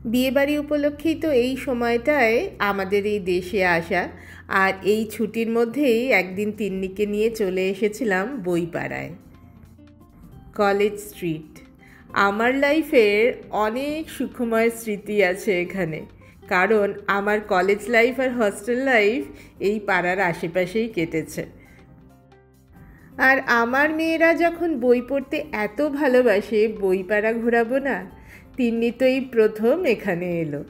বিয়েবাড়ি উপলক্ষেই তো এই সময়টায় আমাদের এই দেশে আসা, আর এই ছুটির মধ্যেই একদিন তিন্নিকে নিয়ে চলে এসেছিলাম বইপাড়ায়। কলেজ স্ট্রিট আমার লাইফের অনেক সুখময় স্মৃতি আছে এখানে, কারণ আমার কলেজ লাইফ আর হস্টেল লাইফ এই পাড়ার আশেপাশেই কেটেছে। আর আমার মেয়েরা যখন বই পড়তে এত ভালোবাসে, বইপাড়া ঘোরাবো না? তিন্নি তো এই প্রথম এখানে এলো।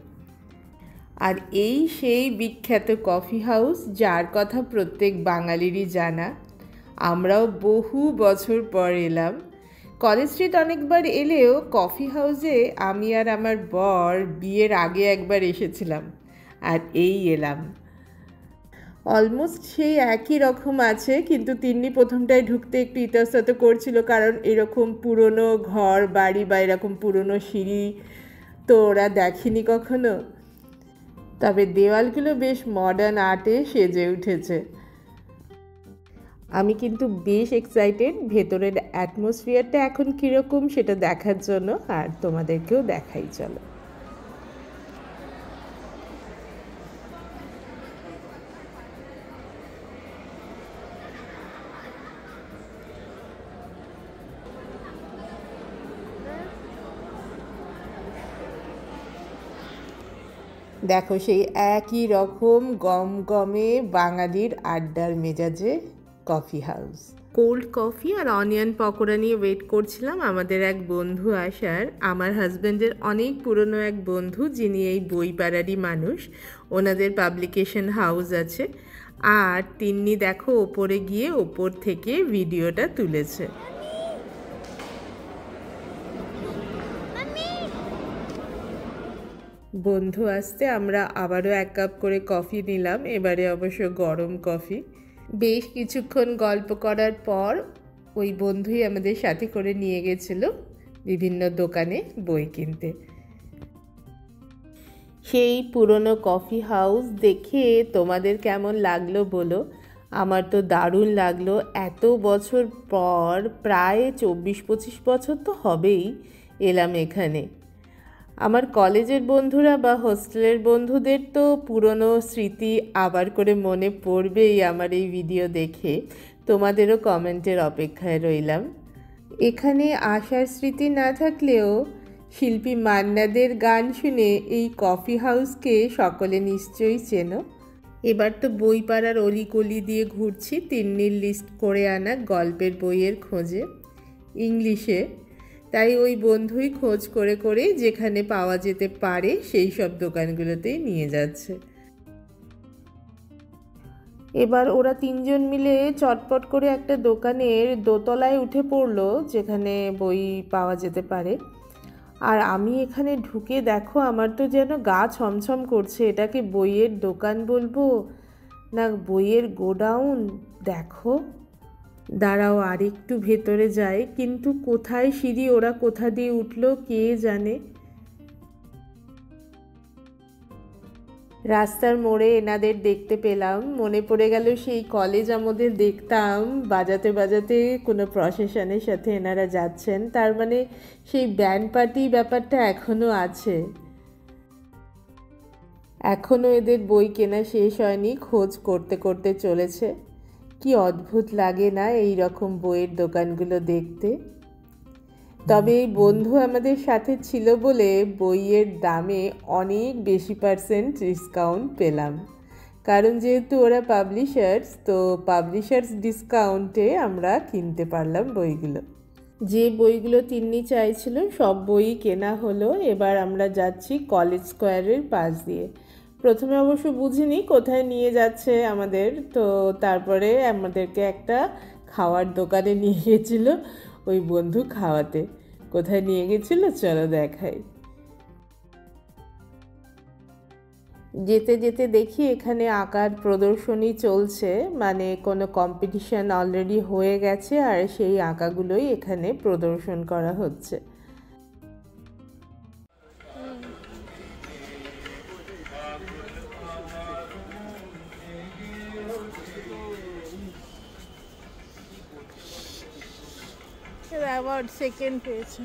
আর এই সেই বিখ্যাত কফি হাউস, যার কথা প্রত্যেক বাঙালিরই জানা। আমরাও বহু বছর পর এলাম। কলেজ স্ট্রিট অনেকবার এলেও কফি হাউসে আমি আর আমার বর বিয়ের আগে একবার এসেছিলাম, আর এই এলাম। অলমোস্ট সেই একই রকম আছে, কিন্তু তিন্নি প্রথমটায় ঢুকতে একটু ইতস্তত করছিল, কারণ এরকম পুরনো ঘর বাড়ি বা এরকম পুরনো সিঁড়ি তো ওরা দেখেনি কখনো। তবে দেওয়ালগুলো বেশ মডার্ন আর্টে সেজে উঠেছে। আমি কিন্তু বেশ এক্সাইটেড ভেতরের অ্যাটমসফিয়ারটা এখন কীরকম সেটা দেখার জন্য, আর তোমাদেরকেও দেখাই চলো। দেখো সেই একই রকম গমগমে বাঙালির আড্ডার মেজাজে কফি হাউস। কোল্ড কফি আর অনিয়ন পকোড়া নিয়ে ওয়েট করছিলাম আমাদের এক বন্ধু আসার। আমার হাজব্যান্ডের অনেক পুরনো এক বন্ধু, যিনি এই বইপাড়ারই মানুষ। ওনাদের পাবলিকেশন হাউস আছে। আর তিন্নি দেখো ওপরে গিয়ে ওপর থেকে ভিডিওটা তুলেছে। বন্ধু আসতে আমরা আবারও 1 কাপ করে কফি নিলাম, এবারে অবশ্য গরম কফি। বেশ কিছুক্ষণ গল্প করার পর ওই বন্ধুই আমাদের সাথে করে নিয়ে গেছিল বিভিন্ন দোকানে বই কিনতে। সেই পুরনো কফি হাউস দেখে তোমাদের কেমন লাগলো বলো? আমার তো দারুণ লাগলো। এত বছর পর, প্রায় 24-25 বছর তো হবেই এলাম এখানে। আমার কলেজের বন্ধুরা বা হোস্টেলের বন্ধুদের তো পুরনো স্মৃতি আবার করে মনে পড়বেই আমার এই ভিডিও দেখে। তোমাদেরও কমেন্টের অপেক্ষায় রইলাম। এখানে আসার স্মৃতি না থাকলেও শিল্পী মান্নাদের গান শুনে এই কফি হাউসকে সকলে নিশ্চয়ই চেনো। এবার তো বইপাড়ার অলিগলি দিয়ে ঘুরছি তিন্নির লিস্ট করে আনা গল্পের বইয়ের খোঁজে, ইংলিশে। তাই ওই বন্ধুই খোঁজ করে করে যেখানে পাওয়া যেতে পারে সেই সব দোকানগুলোতেই নিয়ে যাচ্ছে। এবার ওরা 3 জন মিলে চটপট করে একটা দোকানের দোতলায় উঠে পড়লো, যেখানে বই পাওয়া যেতে পারে। আর আমি এখানে ঢুকে দেখো আমার তো যেন গা ছমছম করছে। এটাকে বইয়ের দোকান বলবো না বইয়ের গোডাউন? দেখো, দাঁড়াও আর একটু ভেতরে যায়, কিন্তু কোথায় সিঁড়ি, ওরা কোথা দিয়ে উঠলো কে জানে। রাস্তার মোড়ে এনাদের দেখতে পেলাম, মনে পড়ে গেল সেই কলেজ আমাদের দেখতাম বাজাতে বাজাতে কোনো প্রসেশনের সাথে এনারা যাচ্ছেন। তার মানে সেই ব্যান্ড পার্টি ব্যাপারটা এখনও আছে। এখনও এদের বই কেনা শেষ হয়নি, খোঁজ করতে করতে চলেছে। কি অদ্ভুত লাগে না এই রকম বইয়ের দোকানগুলো দেখতে। তবে এই বন্ধু আমাদের সাথে ছিল বলে বইয়ের দামে অনেক বেশি % ডিসকাউন্ট পেলাম, কারণ যেহেতু ওরা পাবলিশার্স, তো পাবলিশার্স ডিসকাউন্টে আমরা কিনতে পারলাম বইগুলো। যে বইগুলো তিন্নি চাইছিল সব বই কেনা হলো। এবার আমরা যাচ্ছি কলেজ স্কোয়ারের পাশ দিয়ে। প্রথমে অবশ্য বুঝিনি কোথায় নিয়ে যাচ্ছে আমাদের, তো তারপরে আমাদেরকে একটা খাওয়ার দোকানে নিয়ে গেছিল ওই বন্ধু খাওয়াতে। কোথায় নিয়ে গেছিল চলো দেখাই। যেতে যেতে দেখি এখানে আঁকার প্রদর্শনী চলছে, মানে কোনো কম্পিটিশন অলরেডি হয়ে গেছে আর সেই আঁকাগুলোই এখানে প্রদর্শন করা হচ্ছে। অ্যাওয়ার্ড সেকেন্ড পেয়েছে।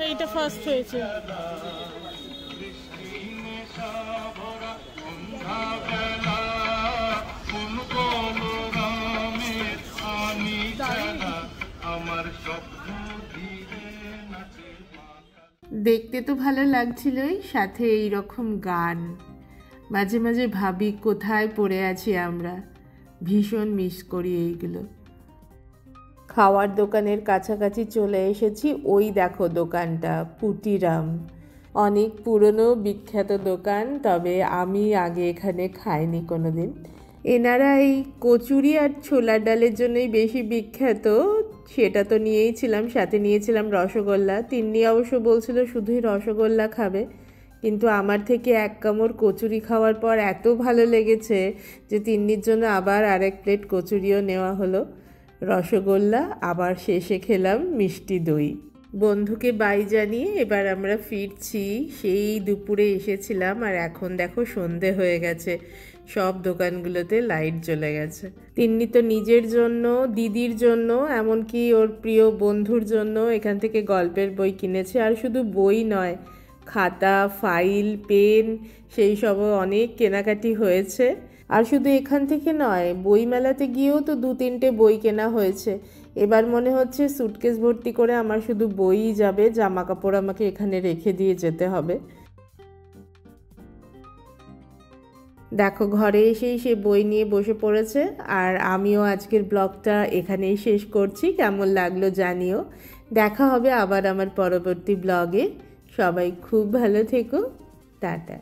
এইটা ফার্স্ট হয়েছে। দেখতে তো ভালো লাগছিলই, সাথে এই রকম গান। মাঝে মাঝে ভাবি কোথায় পড়ে আছি আমরা, ভীষণ মিস করি এইগুলো। খাওয়ার দোকানের কাছাকাছি চলে এসেছি। ওই দেখো দোকানটা, পুটিরাম, অনেক পুরনো বিখ্যাত দোকান, তবে আমি আগে এখানে খাইনি কোনোদিন। এনারা এই কচুরি আর ছোলার ডালের জন্যই বেশি বিখ্যাত, সেটা তো নিয়েই ছিলাম, সাথে নিয়েছিলাম রসগোল্লা। তিন্নি অবশ্য বলছিল শুধুই রসগোল্লা খাবে, কিন্তু আমার থেকে এক কামড় কচুরি খাওয়ার পর এত ভালো লেগেছে যে তিন্নির জন্য আবার আরেক প্লেট কচুরিও নেওয়া হলো। রসগোল্লা, আবার শেষে খেলাম মিষ্টি দই। বন্ধুকে বাই জানিয়ে এবার আমরা ফিরছি। সেই দুপুরে এসেছিলাম আর এখন দেখো সন্ধে হয়ে গেছে, সব দোকানগুলোতে লাইট জ্বলে গেছে। তিন্নি তো নিজের জন্য, দিদির জন্য, এমনকি ওর প্রিয় বন্ধুর জন্য এখান থেকে গল্পের বই কিনেছে। আর শুধু বই নয়, খাতা, ফাইল, পেন, সেই সবও অনেক কেনাকাটি হয়েছে। আর শুধু এখান থেকে নয়, বই মেলাতে গিয়েও তো 2-3টে বই কেনা হয়েছে। এবার মনে হচ্ছে সুটকেস ভর্তি করে আমার শুধু বইই যাবে, জামা কাপড় আমাকে এখানে রেখে দিয়ে যেতে হবে। দেখো ঘরে এসেই সে বই নিয়ে বসে পড়েছে। আর আমিও আজকের ব্লগটা এখানেই শেষ করছি। কেমন লাগলো জানিও। দেখা হবে আবার আমার পরবর্তী ব্লগে। সবাই খুব ভালো থেকো। টাটা।